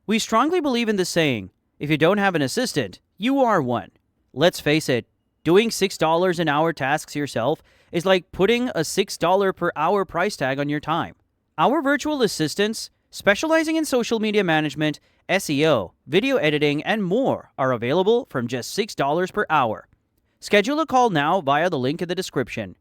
We strongly believe in the saying, if you don't have an assistant, you are one. Let's face it, doing $6 an hour tasks yourself is like putting a $6 per hour price tag on your time. Our virtual assistants, specializing in social media management, SEO, video editing, and more, are available from just $6 per hour. Schedule a call now via the link in the description.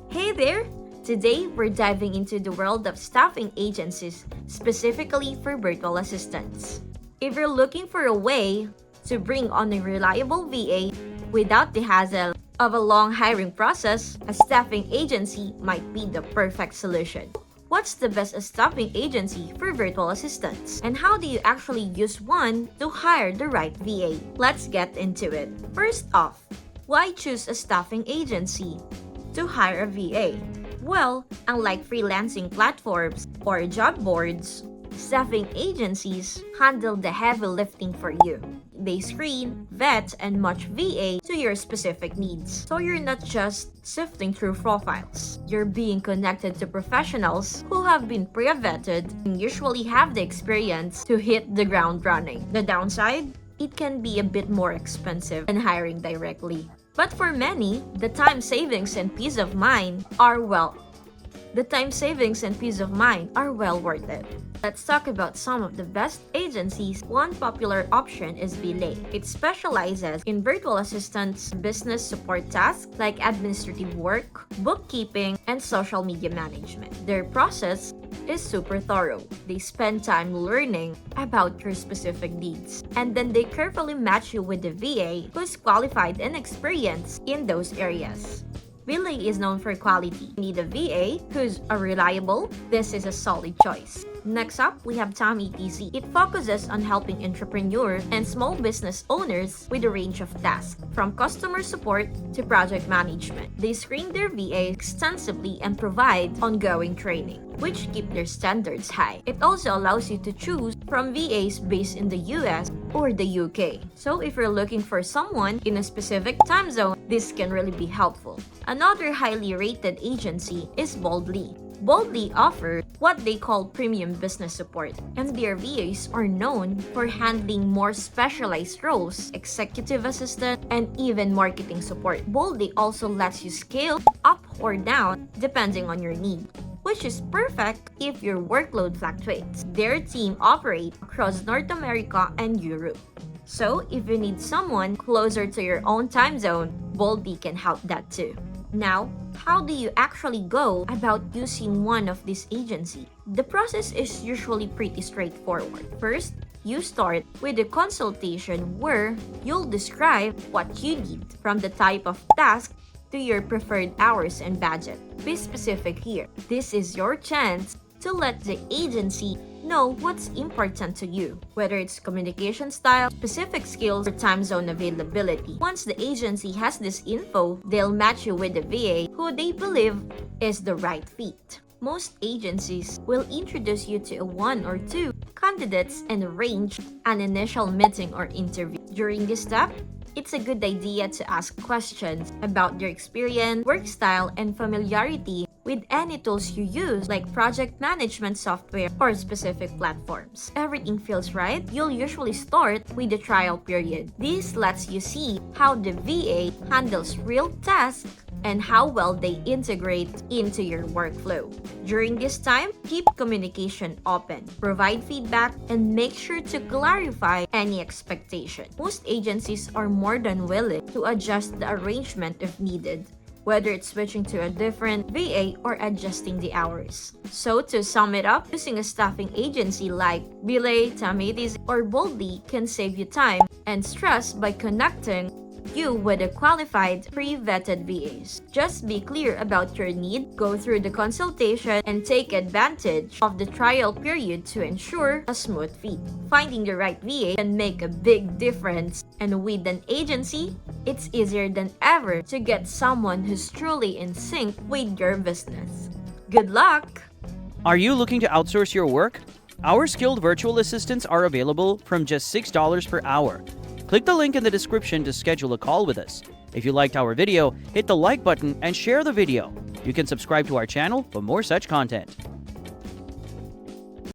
Hey there! Today, we're diving into the world of staffing agencies, specifically for virtual assistants. If you're looking for a way to bring on a reliable VA without the hassle of a long hiring process, a staffing agency might be the perfect solution. What's the best staffing agency for virtual assistants? And how do you actually use one to hire the right VA? Let's get into it. First off, why choose a staffing agency to hire a VA? Well, unlike freelancing platforms or job boards, staffing agencies handle the heavy lifting for you. They screen, vet, and match VA to your specific needs. So you're not just sifting through profiles. You're being connected to professionals who have been pre-vetted and usually have the experience to hit the ground running. The downside? It can be a bit more expensive than hiring directly. But for many, the time savings and peace of mind are well worth it. Let's talk about some of the best agencies. One popular option is Belay. It specializes in virtual assistants, business support tasks like administrative work, bookkeeping, and social media management. Their process is super thorough. They spend time learning about your specific needs, and then they carefully match you with the VA who's qualified and experienced in those areas. Belay is known for quality. Need a VA who's reliable? This is a solid choice. Next up, we have Tom ETZ. It focuses on helping entrepreneurs and small business owners with a range of tasks, from customer support to project management. They screen their VA extensively and provide ongoing training, which keep their standards high. It also allows you to choose from VAs based in the US or the UK. So if you're looking for someone in a specific time zone, this can really be helpful. Another highly rated agency is Boldly. Boldly offers what they call premium business support, and their VAs are known for handling more specialized roles, executive assistant, and even marketing support. Boldly also lets you scale up or down depending on your need, which is perfect if your workload fluctuates. Their team operates across North America and Europe. So if you need someone closer to your own time zone, Boldly can help that too. Now, how do you actually go about using one of these agencies? The process is usually pretty straightforward. First, you start with a consultation where you'll describe what you need, from the type of task to your preferred hours and budget. Be specific here. This is your chance to let the agency know what's important to you, whether it's communication style, specific skills, or time zone availability. Once the agency has this info, they'll match you with the VA who they believe is the right fit. Most agencies will introduce you to one or two candidates and arrange an initial meeting or interview. During this step, it's a good idea to ask questions about their experience, work style, and familiarity with any tools you use, like project management software or specific platforms. Everything feels right, you'll usually start with the trial period. This lets you see how the VA handles real tasks and how well they integrate into your workflow. During this time, keep communication open, provide feedback, and make sure to clarify any expectation. Most agencies are more than willing to adjust the arrangement if needed, whether it's switching to a different VA or adjusting the hours. So to sum it up, using a staffing agency like Belay, Tamitis, or Boldly can save you time and stress by connecting you with a qualified, pre-vetted VAs. Just be clear about your need, go through the consultation, and take advantage of the trial period to ensure a smooth fit. Finding the right VA can make a big difference, and with an agency, it's easier than ever to get someone who's truly in sync with your business. Good luck! Are you looking to outsource your work? Our skilled virtual assistants are available from just $6 per hour. Click the link in the description to schedule a call with us. If you liked our video, hit the like button and share the video. You can subscribe to our channel for more such content.